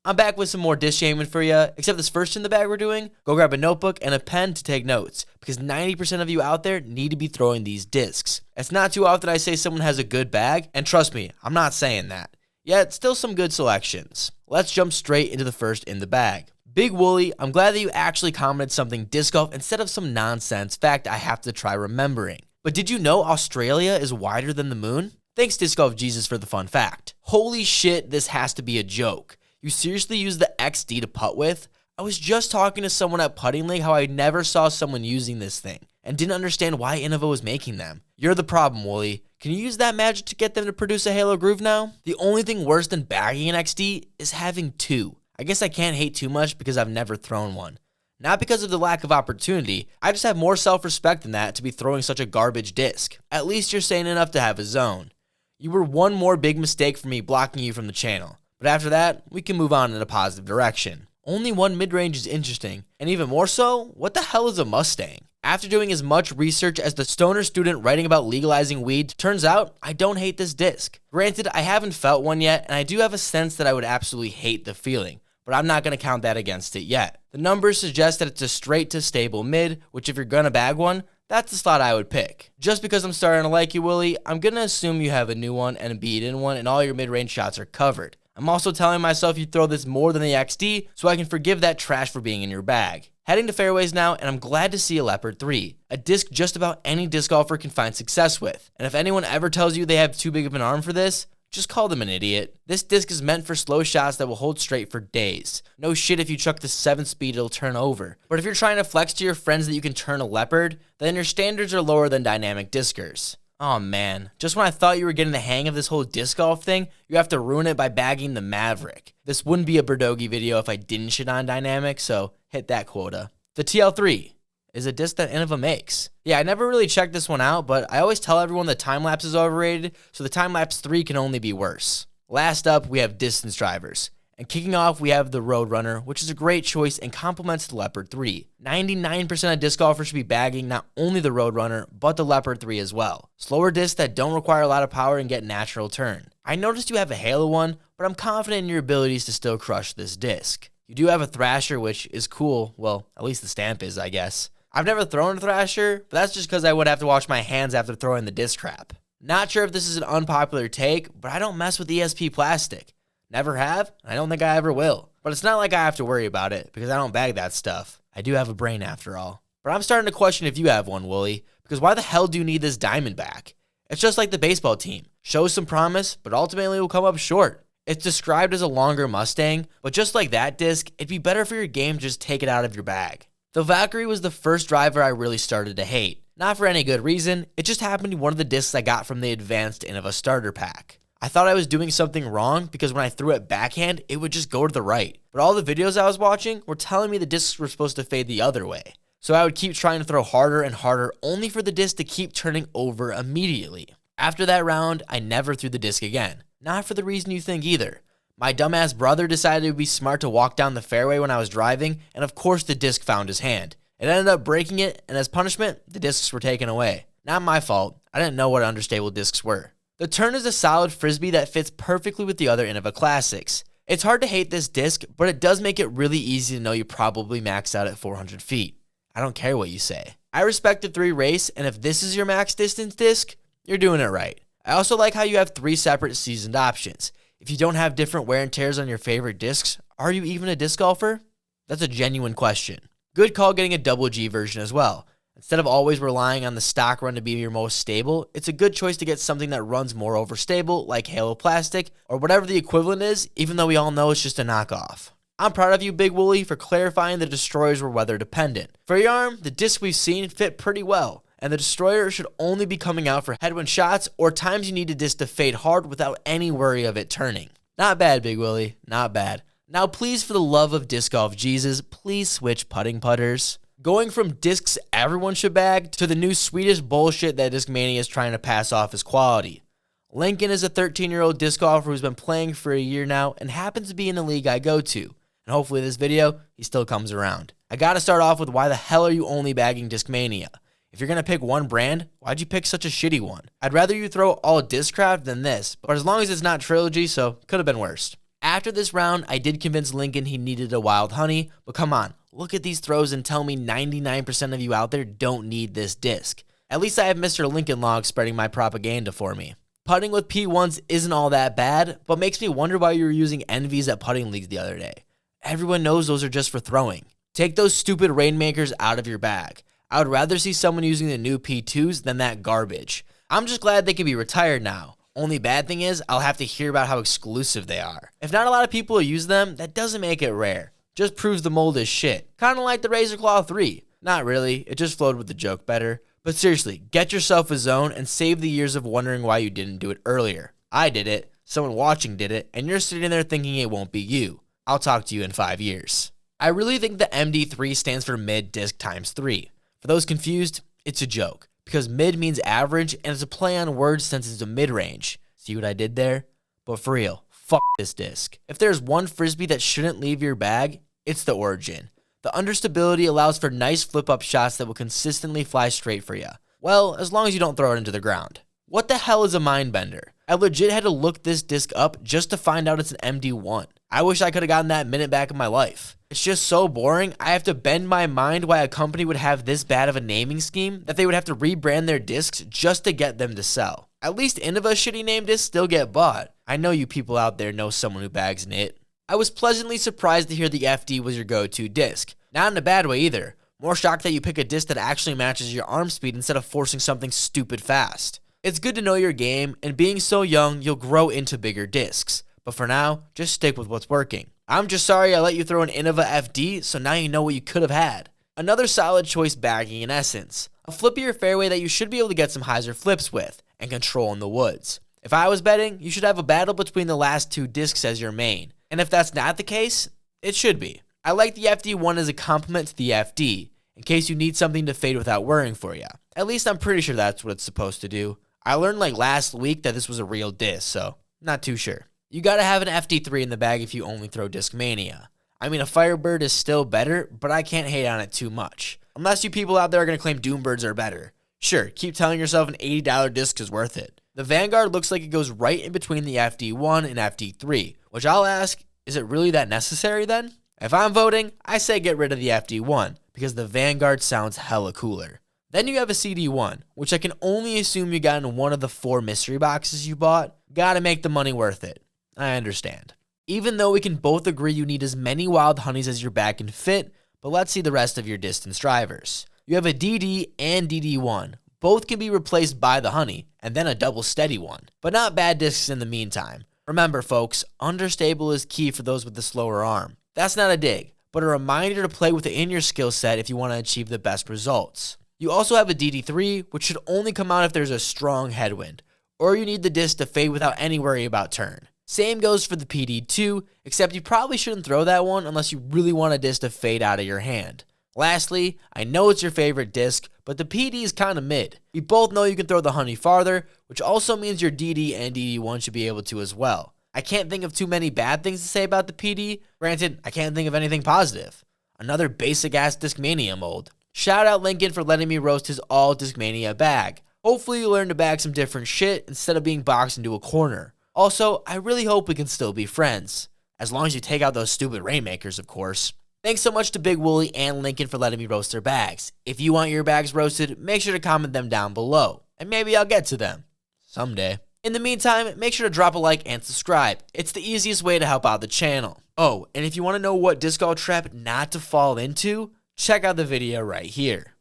I'm back with some more disc shaming for you, except this first in the bag we're doing, go grab a notebook and a pen to take notes, because 90% of you out there need to be throwing these discs. It's not too often I say someone has a good bag, and trust me, I'm not saying that. Yet, still some good selections. Let's jump straight into the first in the bag. Big Willie, I'm glad that you actually commented something disc golf instead of some nonsense fact I have to try remembering. But did you know Australia is wider than the moon? Thanks Disc Golf Jesus for the fun fact. Holy shit, this has to be a joke. You seriously use the XD to putt with? I was just talking to someone at Putting League how I never saw someone using this thing and didn't understand why Innova was making them. You're the problem, Willie. Can you use that magic to get them to produce a Halo Groove now? The only thing worse than bagging an XD is having two. I guess I can't hate too much because I've never thrown one. Not because of the lack of opportunity, I just have more self-respect than that to be throwing such a garbage disc. At least you're sane enough to have a zone. You were one more big mistake for me blocking you from the channel. But after that, we can move on in a positive direction. Only one mid-range is interesting, and even more so, what the hell is a Mustang? After doing as much research as the stoner student writing about legalizing weed, turns out I don't hate this disc. Granted, I haven't felt one yet, and I do have a sense that I would absolutely hate the feeling, but I'm not going to count that against it yet. The numbers suggest that it's a straight to stable mid, which if you're going to bag one, that's the slot I would pick. Just because I'm starting to like you, Willie, I'm going to assume you have a new one and a beat-in one, and all your mid-range shots are covered. I'm also telling myself you throw this more than the XD, so I can forgive that trash for being in your bag. Heading to fairways now, and I'm glad to see a Leopard 3, a disc just about any disc golfer can find success with. And if anyone ever tells you they have too big of an arm for this, just call them an idiot. This disc is meant for slow shots that will hold straight for days. No shit if you chuck the 7-speed, it'll turn over. But if you're trying to flex to your friends that you can turn a Leopard, then your standards are lower than dynamic discers. Oh man, just when I thought you were getting the hang of this whole disc golf thing, you have to ruin it by bagging the Maverick. This wouldn't be a Berdogi video if I didn't shit on dynamic, so hit that quota. The TL3 is a disc that Innova makes. Yeah, I never really checked this one out, but I always tell everyone the time-lapse is overrated, so the time-lapse 3 can only be worse. Last up, we have distance drivers. And kicking off, we have the Roadrunner, which is a great choice and complements the Leopard 3. 99% of disc golfers should be bagging not only the Roadrunner, but the Leopard 3 as well. Slower discs that don't require a lot of power and get natural turn. I noticed you have a Halo one, but I'm confident in your abilities to still crush this disc. You do have a Thrasher, which is cool. Well, at least the stamp is, I guess. I've never thrown a Thrasher, but that's just because I would have to wash my hands after throwing the disc crap. Not sure if this is an unpopular take, but I don't mess with ESP plastic. Never have, and I don't think I ever will. But it's not like I have to worry about it, because I don't bag that stuff. I do have a brain after all. But I'm starting to question if you have one, Willie, because why the hell do you need this Diamondback? It's just like the baseball team. Shows some promise, but ultimately will come up short. It's described as a longer Mustang, but just like that disc, it'd be better for your game to just take it out of your bag. The Valkyrie was the first driver I really started to hate. Not for any good reason, it just happened to be one of the discs I got from the advanced Innova starter pack. I thought I was doing something wrong because when I threw it backhand, it would just go to the right. But all the videos I was watching were telling me the discs were supposed to fade the other way. So I would keep trying to throw harder and harder only for the disc to keep turning over immediately. After that round, I never threw the disc again. Not for the reason you think either. My dumbass brother decided it would be smart to walk down the fairway when I was driving, and of course the disc found his hand. It ended up breaking it, and as punishment, the discs were taken away. Not my fault. I didn't know what understable discs were. The Turn is a solid frisbee that fits perfectly with the other Innova classics. It's hard to hate this disc, but it does make it really easy to know you probably maxed out at 400 feet. I don't care what you say. I respect the 3 race, and if this is your max distance disc, you're doing it right. I also like how you have 3 separate seasoned options. If you don't have different wear and tears on your favorite discs, are you even a disc golfer? That's a genuine question. Good call getting a double G version as well. Instead of always relying on the stock run to be your most stable, it's a good choice to get something that runs more overstable, like Halo Plastic, or whatever the equivalent is, even though we all know it's just a knockoff. I'm proud of you, Big Willie, for clarifying the Destroyers were weather dependent. For your arm, the discs we've seen fit pretty well, and the Destroyer should only be coming out for headwind shots or times you need a disc to fade hard without any worry of it turning. Not bad, Big Willie, not bad. Now please, for the love of disc golf Jesus, please switch putting putters. Going from discs everyone should bag to the new Swedish bullshit that Discmania is trying to pass off as quality. Lincoln is a 13-year-old disc golfer who's been playing for a year now and happens to be in the league I go to. And hopefully this video, he still comes around. I gotta start off with why the hell are you only bagging Discmania? If you're gonna pick one brand, why'd you pick such a shitty one? I'd rather you throw all Discraft than this, but as long as it's not Trilogy, so could have been worse. After this round, I did convince Lincoln he needed a wild honey, but come on, look at these throws and tell me 99% of you out there don't need this disc. At least I have Mr. Lincoln Log spreading my propaganda for me. Putting with P1s isn't all that bad, but makes me wonder why you were using NVs at putting leagues the other day. Everyone knows those are just for throwing. Take those stupid Rainmakers out of your bag. I would rather see someone using the new P2s than that garbage. I'm just glad they can be retired now. Only bad thing is, I'll have to hear about how exclusive they are. If not a lot of people use them, that doesn't make it rare. Just proves the mold is shit. Kinda like the Razor Claw 3. Not really, it just flowed with the joke better. But seriously, get yourself a zone and save the years of wondering why you didn't do it earlier. I did it, someone watching did it, and you're sitting there thinking it won't be you. I'll talk to you in 5 years. I really think the MD3 stands for mid disc times 3. For those confused, it's a joke, because mid means average and it's a play on words since it's a mid-range. See what I did there? But for real, fuck this disc. If there's one frisbee that shouldn't leave your bag, it's the Origin. The understability allows for nice flip-up shots that will consistently fly straight for you. Well, as long as you don't throw it into the ground. What the hell is a Mindbender? I legit had to look this disc up just to find out it's an MD1. I wish I could have gotten that minute back in my life. It's just so boring, I have to bend my mind why a company would have this bad of a naming scheme that they would have to rebrand their discs just to get them to sell. At least Innova's shitty name discs still get bought. I know you people out there know someone who bags in it. I was pleasantly surprised to hear the FD was your go-to disc. Not in a bad way either. More shocked that you pick a disc that actually matches your arm speed instead of forcing something stupid fast. It's good to know your game, and being so young, you'll grow into bigger discs. But for now, just stick with what's working. I'm just sorry I let you throw an Innova FD, so now you know what you could have had. Another solid choice bagging in essence. A flippier fairway that you should be able to get some hyzer flips with, and control in the woods. If I was betting, you should have a battle between the last two discs as your main. And if that's not the case, it should be. I like the FD1 as a complement to the FD, in case you need something to fade without worrying for you. At least I'm pretty sure that's what it's supposed to do. I learned like last week that this was a real disc, so not too sure. You gotta have an FD3 in the bag if you only throw Discmania. I mean, a Firebird is still better, but I can't hate on it too much. Unless you people out there are gonna claim Doombirds are better. Sure, keep telling yourself an $80 disc is worth it. The Vanguard looks like it goes right in between the FD1 and FD3, which I'll ask, is it really that necessary then? If I'm voting, I say get rid of the FD1, because the Vanguard sounds hella cooler. Then you have a CD1, which I can only assume you got in one of the 4 mystery boxes you bought. Gotta make the money worth it. I understand. Even though we can both agree you need as many wild honeys as your bag can fit, but let's see the rest of your distance drivers. You have a DD and DD1. Both can be replaced by the honey, and then a double steady one. But not bad discs in the meantime. Remember folks, understable is key for those with the slower arm. That's not a dig, but a reminder to play within your skill set if you want to achieve the best results. You also have a DD3, which should only come out if there's a strong headwind, or you need the disc to fade without any worry about turn. Same goes for the PD2, except you probably shouldn't throw that one unless you really want a disc to fade out of your hand. Lastly, I know it's your favorite disc, but the PD is kinda mid. We both know you can throw the honey farther, which also means your DD and DD1 should be able to as well. I can't think of too many bad things to say about the PD. Granted, I can't think of anything positive. Another basic ass Discmania mold. Shout out Lincoln for letting me roast his all Discmania bag. Hopefully you learn to bag some different shit instead of being boxed into a corner. Also, I really hope we can still be friends. As long as you take out those stupid Rainmakers, of course. Thanks so much to Big Willie and Lincoln for letting me roast their bags. If you want your bags roasted, make sure to comment them down below, and maybe I'll get to them. Someday. In the meantime, make sure to drop a like and subscribe. It's the easiest way to help out the channel. Oh, and if you want to know what disc golf trap not to fall into, check out the video right here.